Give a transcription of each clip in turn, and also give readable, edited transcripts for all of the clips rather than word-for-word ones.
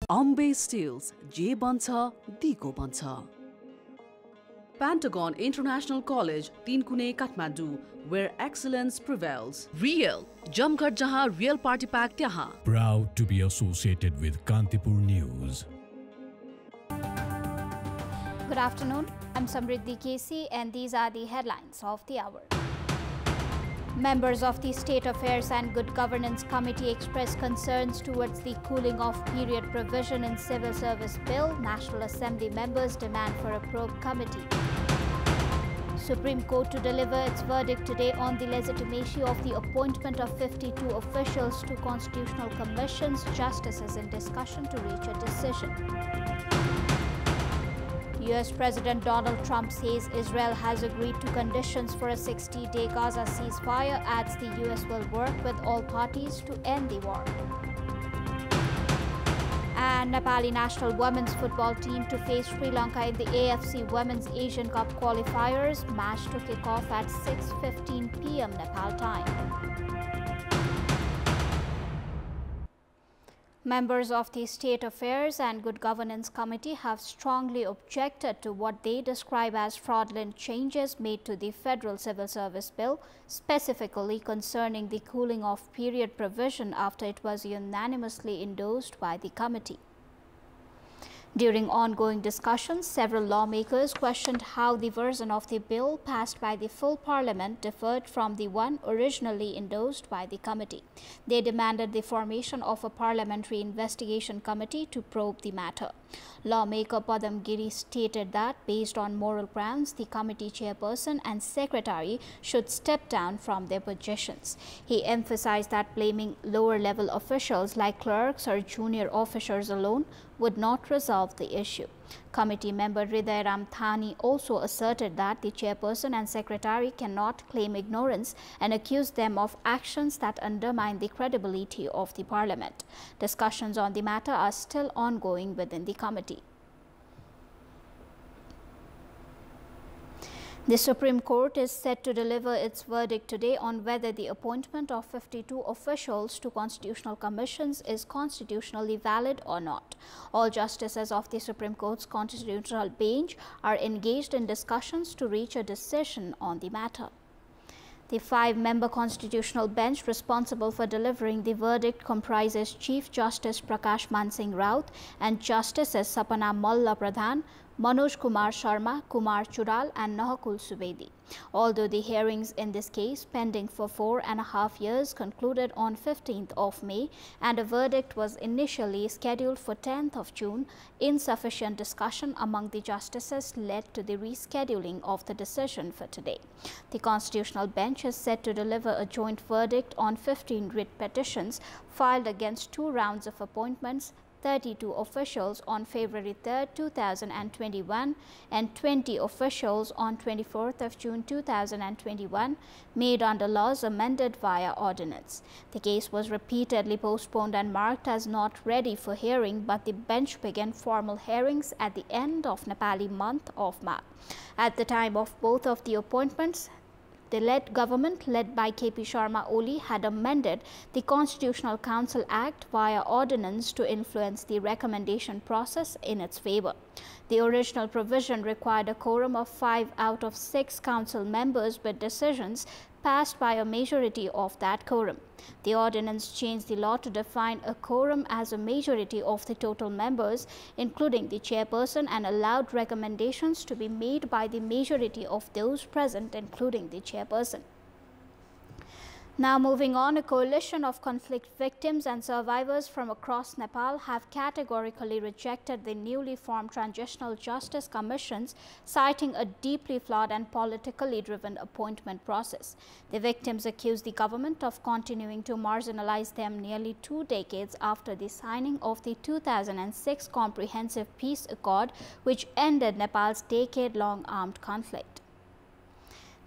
Ambe Steels, J Bancha, Diko Bancha. Pentagon International College, Tinkune, Kathmandu, where excellence prevails. Real, Jamghar jahan real party pack tyahan. Proud to be associated with Kantipur News. Good afternoon, I'm Samridhi KC and these are the headlines of the hour. Members of the State Affairs and Good Governance Committee expressed concerns towards the cooling off period provision in Civil Service Bill. National Assembly members demand for a probe committee. Supreme Court to deliver its verdict today on the legitimacy of the appointment of 52 officials to constitutional commissions. Justices in discussion to reach a decision. US President Donald Trump says Israel has agreed to conditions for a 60-day Gaza ceasefire, adds the US will work with all parties to end the war. And Nepali national women's football team to face Sri Lanka in the AFC Women's Asian Cup qualifiers. Match to kick off at 6:15 p.m. Nepal time. Members of the State Affairs and Good Governance Committee have strongly objected to what they describe as fraudulent changes made to the Federal Civil Service Bill, specifically concerning the cooling off period provision after it was unanimously endorsed by the committee. During ongoing discussions, several lawmakers questioned how the version of the bill passed by the full parliament differed from the one originally endorsed by the committee. They demanded the formation of a parliamentary investigation committee to probe the matter. Lawmaker Padam Giri stated that, based on moral grounds, the committee chairperson and secretary should step down from their positions. He emphasized that blaming lower-level officials like clerks or junior officers alone would not resolve the issue. Committee member Hriday Ram Thani also asserted that the chairperson and secretary cannot claim ignorance and accuse them of actions that undermine the credibility of the parliament. Discussions on the matter are still ongoing within the committee. The Supreme Court is set to deliver its verdict today on whether the appointment of 52 officials to constitutional commissions is constitutionally valid or not. All justices of the Supreme Court's constitutional bench are engaged in discussions to reach a decision on the matter. The 5-member constitutional bench responsible for delivering the verdict comprises Chief Justice Prakash Mansingh Raut and Justices Sapana Malla Pradhan, Manoj Kumar Sharma, Kumar Chural and Nahakul Subedi. Although the hearings in this case, pending for 4.5 years, concluded on 15th of May and a verdict was initially scheduled for 10th of June, insufficient discussion among the justices led to the rescheduling of the decision for today. The Constitutional Bench is set to deliver a joint verdict on 15 writ petitions filed against 2 rounds of appointments, 32 officials on February 3, 2021 and 20 officials on 24th of June 2021 made under laws amended via ordinance. The case was repeatedly postponed and marked as not ready for hearing, but the bench began formal hearings at the end of Nepali month of March. At the time of both of the appointments, the government led by KP Sharma Oli had amended the Constitutional Council Act via ordinance to influence the recommendation process in its favor. The original provision required a quorum of 5 out of 6 council members, with decisions passed by a majority of that quorum. The ordinance changed the law to define a quorum as a majority of the total members, including the chairperson, and allowed recommendations to be made by the majority of those present, including the chairperson. Now moving on, a coalition of conflict victims and survivors from across Nepal have categorically rejected the newly formed Transitional Justice Commissions, citing a deeply flawed and politically driven appointment process. The victims accuse the government of continuing to marginalize them nearly 2 decades after the signing of the 2006 Comprehensive Peace Accord, which ended Nepal's decade-long armed conflict.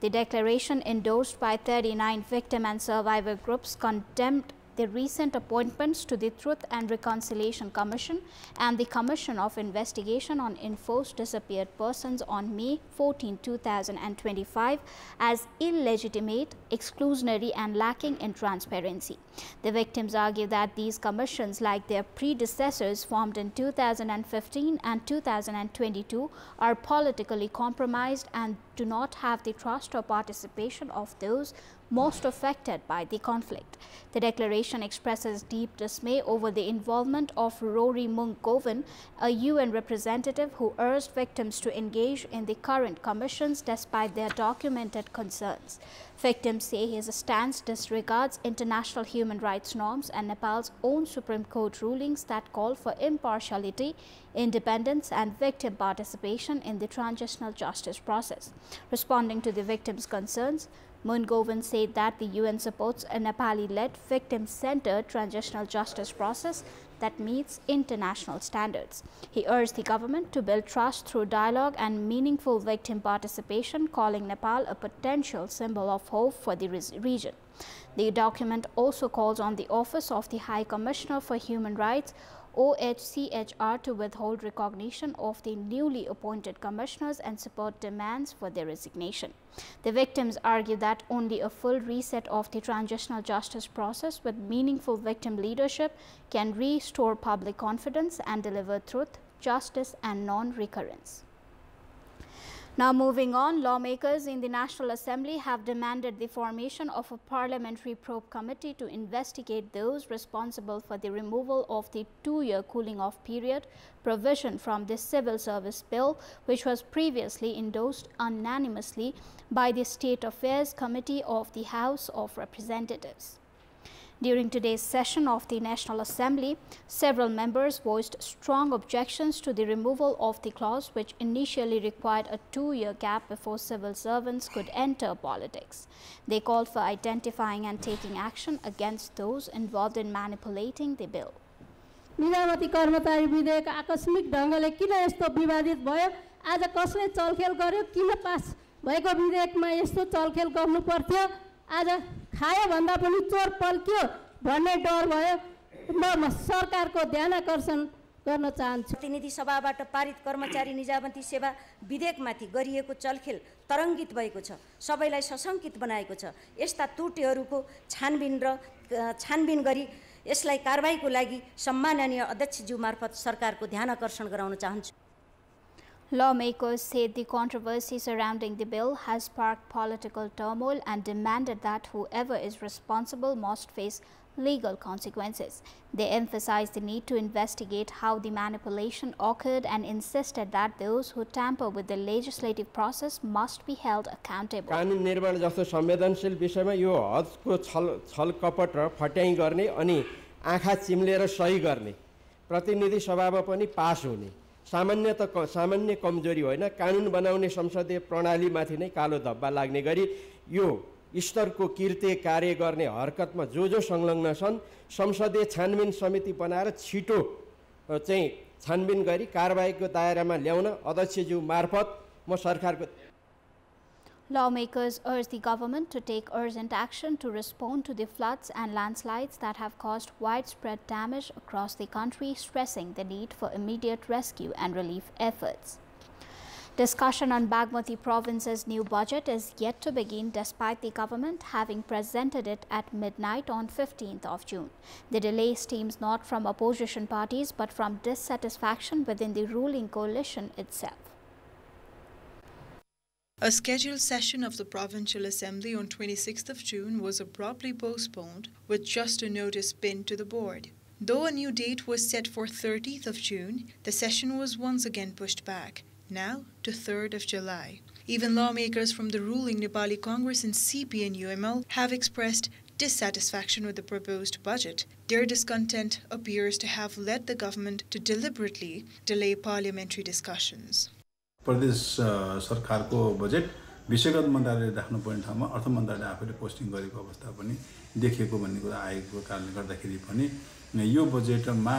The declaration, endorsed by 39 victim and survivor groups, condemned the recent appointments to the Truth and Reconciliation Commission and the Commission of Investigation on Enforced Disappeared Persons on May 14, 2025 as illegitimate, exclusionary and lacking in transparency. The victims argue that these commissions, like their predecessors formed in 2015 and 2022, are politically compromised and do not have the trust or participation of those most affected by the conflict. The declaration expresses deep dismay over the involvement of Rory Mung-Govan, a UN representative who urged victims to engage in the current commissions despite their documented concerns. Victims say his stance disregards international human rights norms and Nepal's own Supreme Court rulings that call for impartiality, independence and victim participation in the transitional justice process. Responding to the victims' concerns, Mung-Govan said that the UN supports a Nepali-led, victim-centered transitional justice process that meets international standards. He urged the government to build trust through dialogue and meaningful victim participation, calling Nepal a potential symbol of hope for the region. The document also calls on the Office of the High Commissioner for Human Rights, OHCHR, to withhold recognition of the newly appointed commissioners and support demands for their resignation. The victims argue that only a full reset of the transitional justice process with meaningful victim leadership can restore public confidence and deliver truth, justice and non-recurrence. Now moving on, lawmakers in the National Assembly have demanded the formation of a parliamentary probe committee to investigate those responsible for the removal of the 2-year cooling-off period provision from the Civil Service Bill, which was previously endorsed unanimously by the State Affairs Committee of the House of Representatives. During today's session of the National Assembly, several members voiced strong objections to the removal of the clause, which initially required a 2-year gap before civil servants could enter politics. They called for identifying and taking action against those involved in manipulating the bill. निजामती कर्मचारी विधेयक आकस्मिक ढंगले किन यस्तो विवादित भयो? आज कसले चलखेल गर्यो? किन पास भएको विधेयकमा यस्तो चलखेल गर्नु पर्थ्यो? आज खायो भन्दा पनि चोर पल्क्यो भन्ने डर भयो। म सरकारको ध्यान आकर्षण गर्न चाहन्छु। प्रतिनिधि सभाबाट पारित कर्मचारी निजामती सेवा विधेयकमाथि गरिएको चलखेल तरङ्गित भएको छ, सबैलाई सशंकित बनाएको छ। यस्ता त्रुटिहरूको छानबिन गरी यसलाई कारबाहीको लागि सम्माननीय अध्यक्षज्यू मार्फत सरकारको ध्यान आकर्षण गराउन चाहन्छु। Lawmakers said the controversy surrounding the bill has sparked political turmoil and demanded that whoever is responsible must face legal consequences. They emphasized the need to investigate how the manipulation occurred and insisted that those who tamper with the legislative process must be held accountable. कानुन निर्माण जस्तो संवेदनशील विषयमा यो हदको छलकपट र फट्याइ गर्ने अनि आँखा चिम्लेर सही गर्ने प्रतिनिधि सभामा पनि पास हुने सामान्य कमजोरी होइन, कानुन बनाउने संसदीय प्रणालीमाथि नै कालो धब्बा लाग्ने गरी यो स्तरको कृत्य कार्य गर्ने हरकतमा जो संलग्न छन् संसदीय छानबिन समिति बनाएर छिटो चाहिँ छानबिन गरी कारबाहीको दायरामा ल्याउन अध्यक्षज्यू मार्फत म सरकारको Lawmakers urged the government to take urgent action to respond to the floods and landslides that have caused widespread damage across the country, stressing the need for immediate rescue and relief efforts. Discussion on Bagmati province's new budget is yet to begin despite the government having presented it at midnight on 15th of June. The delay stems not from opposition parties but from dissatisfaction within the ruling coalition itself. A scheduled session of the Provincial Assembly on 26th of June was abruptly postponed with just a notice pinned to the board. Though a new date was set for 30th of June, the session was once again pushed back, now to 3rd of July. Even lawmakers from the ruling Nepali Congress and CPN-UML have expressed dissatisfaction with the proposed budget. Their discontent appears to have led the government to deliberately delay parliamentary discussions. प्रदेश सरकारको budget विषयगत मन्त्रालयले राख्नुपर्ने ठाउँमा अर्थ मन्त्रालयले आफैले posting गरेको अवस्था पनि देखिएको भन्ने कुरा आएको कारणले गर्दाखेरि पनि यो बजेटमा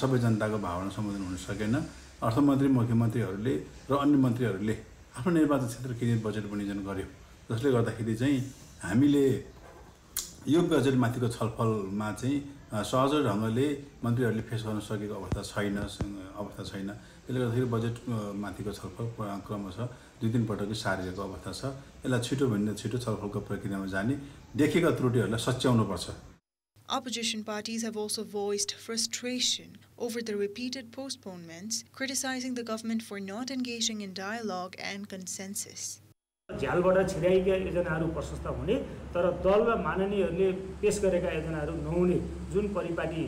सबै जनताको भावना सम्बोधन हुन सकेन। अर्थमन्त्री मुख्यमन्त्रीहरूले र अन्य मन्त्रीहरूले आफ्नो निर्वाचन क्षेत्र केन्द्रित बजेट विनियोजन गर्यो, जसले गर्दाखेरि चाहिँ हामीले यो बजेटमाथिको छलफलमा चाहिँ सहज ढङ्गले मन्त्रीहरूले फेस गर्न सकेको अवस्था छैन। त्यसले गर्दाखेरि बजेटमाथिको छलफल क्रमशः 2-3 पटक सारिएको अवस्था छ। यसलाई छिटोभन्दा छिटो छलफलको प्रक्रियामा जाने, देखेका त्रुटिहरूलाई सच्याउनुपर्छ। Opposition parties have also voiced frustration over the repeated postponements, criticizing the government for not engaging in dialogue and consensus. झ्यालबाट छिराएका योजनाहरू प्रशस्त हुने तर दलमा माननीयहरूले पेश गरेका योजनाहरू नहुने जुन परिपाटी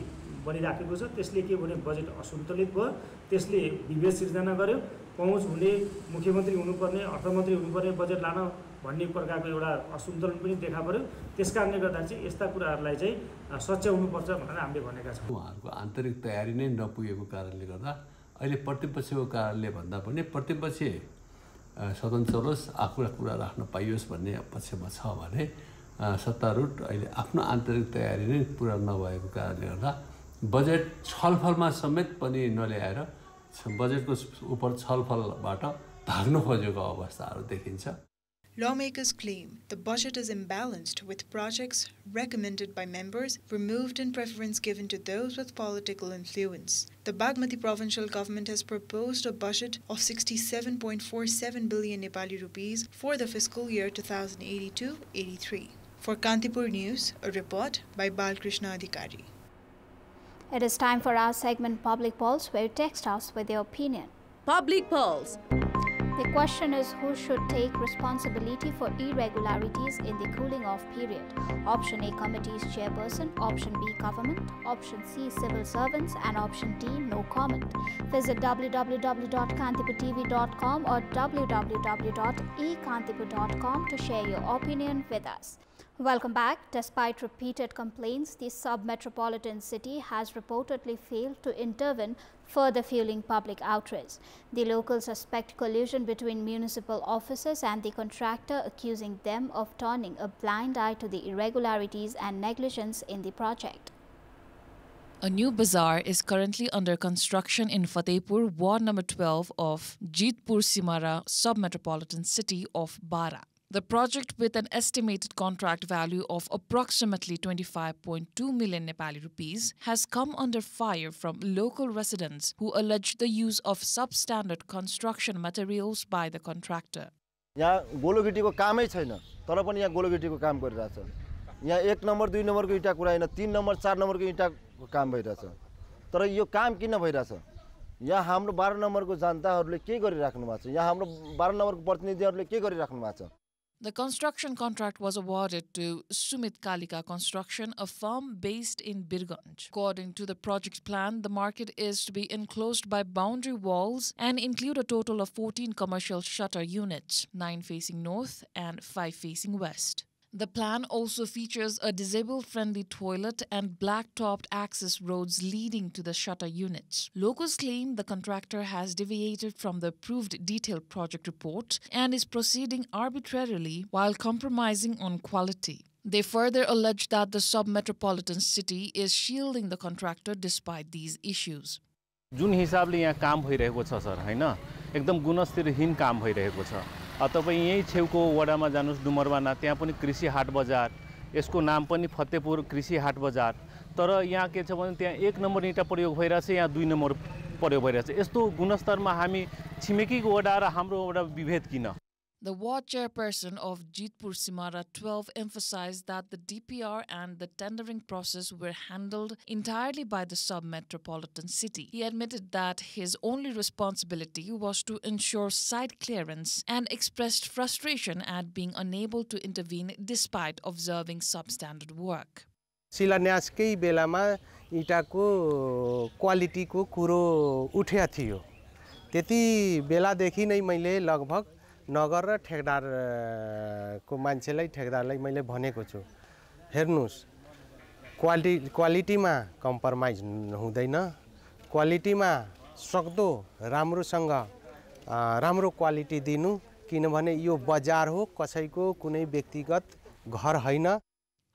बनिराखेको छ त्यसले के भने बजेट असन्तुलित भयो। त्यसले विभेद सिर्जना गर्यो। पहुँच हुने मुख्यमन्त्री हुनुपर्ने अर्थमन्त्री हुनुपर्ने बजेट लान भन्ने प्रकारको एउटा असन्तुलन पनि देखा पर्यो। त्यसकारणले गर्दा चाहिँ यस्ता कुराहरूलाई चाहिँ सच्याउनुपर्छ भनेर हामीले भनेका छौँ। उहाँहरूको आन्तरिक तयारी नै नपुगेको कारणले गर्दा अहिले प्रतिपक्षको कारणले भन्दा पनि प्रतिपक्ष स्वतन्त्र होस्, आफूलाई कुरा राख्न पाइयोस् भन्ने पक्षमा छ भने सत्तारूढ अहिले आफ्नो आन्तरिक तयारी नै पुरा नभएको कारणले गर्दा बजेट छलफलमा समेत पनि नल्याएर बजेटको उपर छलफलबाट भाग्न खोजेको अवस्थाहरू देखिन्छ। Lawmakers claim the budget is imbalanced, with projects recommended by members removed and preference given to those with political influence. The Bagmati provincial government has proposed a budget of 67.47 billion Nepali rupees for the fiscal year 2082-83. For Kantipur News, a report by Balkrishna Adhikari. It is time for our segment Public Pulse, where you text us with your opinion. Public Pulse. The question is, who should take responsibility for irregularities in the cooling off period? Option A, committee's chairperson. Option B, government. Option C, civil servants. And option D, no comment. Visit www.kantipurtv.com or www.ekantipur.com to share your opinion with us. Welcome back. Despite repeated complaints, the sub-metropolitan city has reportedly failed to intervene, further fueling public outrage. The locals suspect collusion between municipal officers and the contractor, accusing them of turning a blind eye to the irregularities and negligence in the project. A new bazaar is currently under construction in Fatehpur, Ward number 12 of Jeetpur Simara sub-metropolitan city of Bara. The project, with an estimated contract value of approximately 25.2 million Nepali rupees, has come under fire from local residents who allege the use of substandard construction materials by the contractor. यहाँ गोलोगिटीको कामै छैन, तर पनि यहाँ गोलोगिटीको काम गरिरहेछ। यहाँ 1 number 2 नम्बरको इटा कुरा हैन, 3 नम्बर 4 नम्बरको इटाको काम भइरहेछ। तर यो काम किन भइरहेछ? यहाँ हाम्रो 12 नम्बरको जनताहरूले के गरिराख्नु भएको छ? यहाँ हाम्रो 12 नम्बरको प्रतिनिधिहरूले के गरिराख्नु भएको छ? The construction contract was awarded to Sumit Kalika Construction, a firm based in Birganj. According to the project plan, the market is to be enclosed by boundary walls and include a total of 14 commercial shutter units, 9 facing north and 5 facing west. The plan also features a disabled-friendly toilet and black-topped access roads leading to the shutter units. Locals claim the contractor has deviated from the approved detailed project report and is proceeding arbitrarily while compromising on quality. They further allege that the sub-metropolitan city is shielding the contractor despite these issues. जुन हिसाबले यहाँ काम भइरहेको छ sir, हैन, एकदम गुणस्तरहीन काम भइरहेको छ। तपाईँ यही छेउको वडामा जानुस् डुमरवाना, त्यहाँ पनि कृषि हाट बजार, यसको नाम पनि फतेहपुर कृषि हाट बजार, तर यहाँ के छ भने त्यहाँ 1 नम्बर इटा प्रयोग भइरहेछ, यहाँ 2 नम्बर प्रयोग भइरहेछ। यस्तो गुणस्तरमा हामी छिमेकीको वडा र हाम्रो वडा विभेद किन? The ward chairperson of Jeetpur Simara 12 emphasized that the DPR and the tendering process were handled entirely by the sub-metropolitan city. He admitted that his only responsibility was to ensure site clearance and expressed frustration at being unable to intervene despite observing substandard work. शिलान्यासकै बेलामा इटाको क्वालिटीको कुरो उठ्या थियो। त्यति बेलादेखि नै मैले लगभग नगर र ठेकदारको मान्छेलाई ठेकदारलाई मैले भनेको छु, हेर्नुस् क्वालिटीमा कम्प्रोमाइज हुँदैन, क्वालिटीमा सक्दो राम्रोसँग राम्रो क्वालिटी दिनु, किनभने यो बजार हो, कसैको कुनै व्यक्तिगत घर हैन।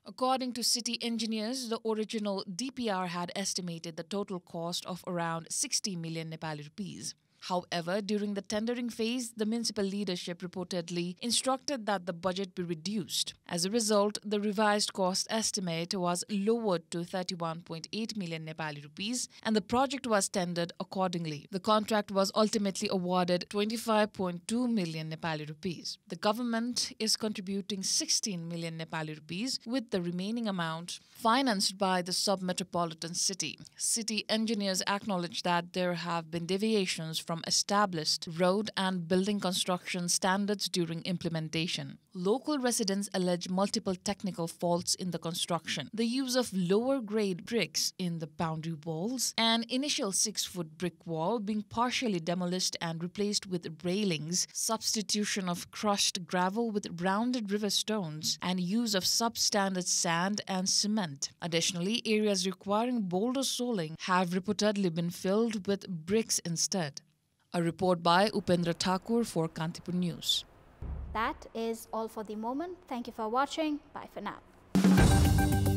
According to city engineers, the original DPR had estimated the total cost of around 60 million Nepali rupees. However, during the tendering phase, the municipal leadership reportedly instructed that the budget be reduced. As a result, the revised cost estimate was lowered to 31.8 million Nepali rupees and the project was tendered accordingly. The contract was ultimately awarded 25.2 million Nepali rupees. The government is contributing 16 million Nepali rupees with the remaining amount financed by the sub-metropolitan city. City engineers acknowledge that there have been deviations from established road and building construction standards during implementation. Local residents allege multiple technical faults in the construction, the use of lower-grade bricks in the boundary walls, an initial 6-foot brick wall being partially demolished and replaced with railings, substitution of crushed gravel with rounded river stones, and use of substandard sand and cement. Additionally, areas requiring boulder soling have reportedly been filled with bricks instead. A report by Upendra Thakur for Kantipur News. That is all for the moment. Thank you for watching. Bye for now.